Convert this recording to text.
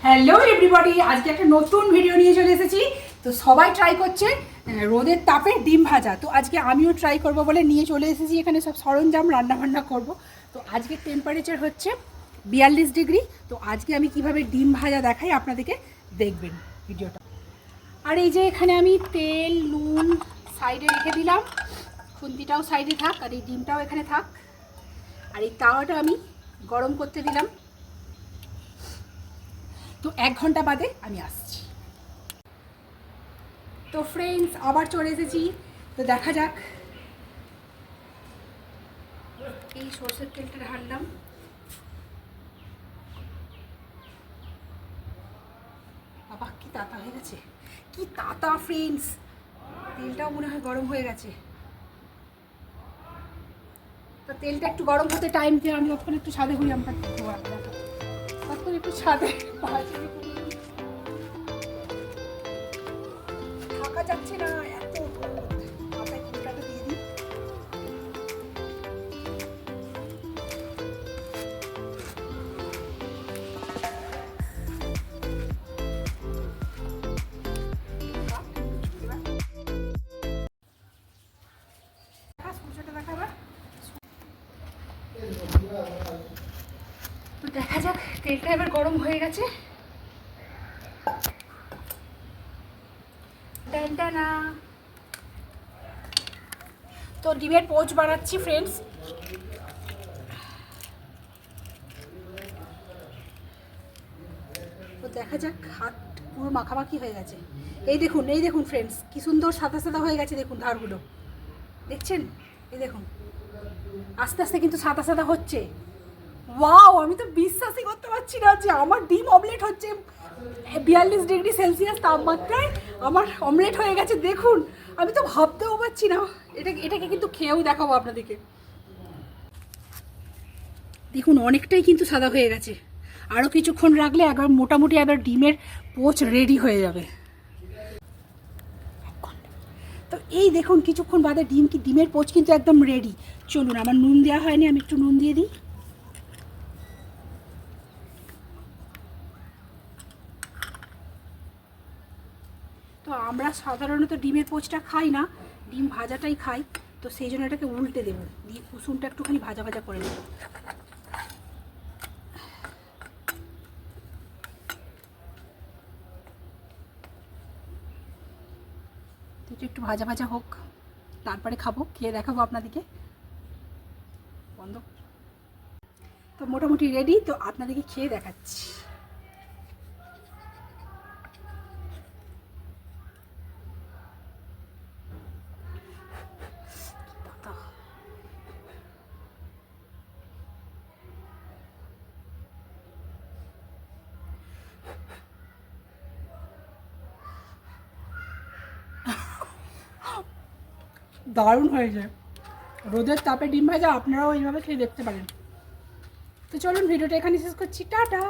Hello everybody, আজকে একটা নতুন ভিডিও নিয়ে চলে এসেছি। তো সবাই ট্রাই করছে রোদের তাপে ডিম ভাজা। তো আজকে আমিও ট্রাই করব বলে নিয়ে চলে এসেছি এখানে সব সরঞ্জাম, রান্নাবান্না করব। তো আজকে টেম্পারেচার হচ্ছে 42 ডিগ্রি। তো আজকে আমি কিভাবে ডিম ভাজা দেখাই আপনাদেরকে, দেখবেন ভিডিওটা। আর এই যে এখানে আমি তেল নুন সাইডে রেখে দিলাম, খুন্তিটাও সাইডে থাক আর এই ডিমটাও এখানে থাক। আর এই তাওয়াটা আমি গরম করতে দিলাম। তো 1 ঘন্টা বাদে আমি আসছি। তো ফ্রেন্ডস, আবার চলে এসেছি। তো দেখা যাক। এই সরষের তেলটা ঢাললাম। বাবা কি তাতা হয়ে গেছে, কি তাতা ফ্রেন্ডস। তেলটাও মনে হয় গরম হয়ে গেছে। তো তেলটা একটু গরম হতে টাইম দিয়ে আমি তখন একটু ছাদে ঘুরি। আমরা তখন একটু ছাদে থাকা যাচ্ছে না, এত মাথায় ফুলটাকে দিয়ে দিই। তো দেখা যাক, তেলটা এবার গরম হয়ে গেছে। তো ডিমের পোচ বানাচ্ছি ফ্রেন্ডস। তো দেখা যাক, হাত পুরো মাখামাখি হয়ে গেছে। এই দেখুন ফ্রেন্ডস, কি সুন্দর সাদা সাদা হয়ে গেছে। দেখুন ধারগুলো দেখছেন, এই দেখুন আস্তে আস্তে কিন্তু সাদা সাদা হচ্ছে। ওয়াও, আমি তো বিশ্বাসই করতে পারছি না যে আমার ডিম অমলেট হচ্ছে। 42 ডিগ্রি সেলসিয়াস তাপমাত্রায় আমার অমলেট হয়ে গেছে। দেখুন, আমি তো ভাবতেও পারছি না। এটাকে কিন্তু খেয়েও দেখাবো আপনাদেরকে। দেখুন অনেকটাই কিন্তু সাদা হয়ে গেছে। আরও কিছুক্ষণ রাখলে একবার মোটামুটি একবার ডিমের পোচ রেডি হয়ে যাবে। তো এই দেখুন কিছুক্ষণ বাদে ডিমের পোচ কিন্তু একদম রেডি। চলুন, আমার নুন দেওয়া হয়নি, আমি একটু নুন দিয়ে দিই। তো আমরা সাধারণত ডিমের পোচটা খাই না, ডিম ভাজাটাই খাই। তো সেই জন্য এটাকে উল্টে দেবো, দিয়ে কুসুমটা একটুখানি ভাজা ভাজা করে নেব। তো এটা একটু ভাজা ভাজা হোক, তারপরে খাবো, খেয়ে দেখাবো আপনাদেরকে। বন্ধ। তো মোটামুটি রেডি, তো আপনাদেরকে খেয়ে দেখাচ্ছি। দারুণ হয়েছে। রোদের তাপে ডিম ভাজা আপনারাও এইভাবে খেয়ে দেখতে পারেন। তো চলুন, ভিডিওটা এখানে শেষ করছি। টাটা।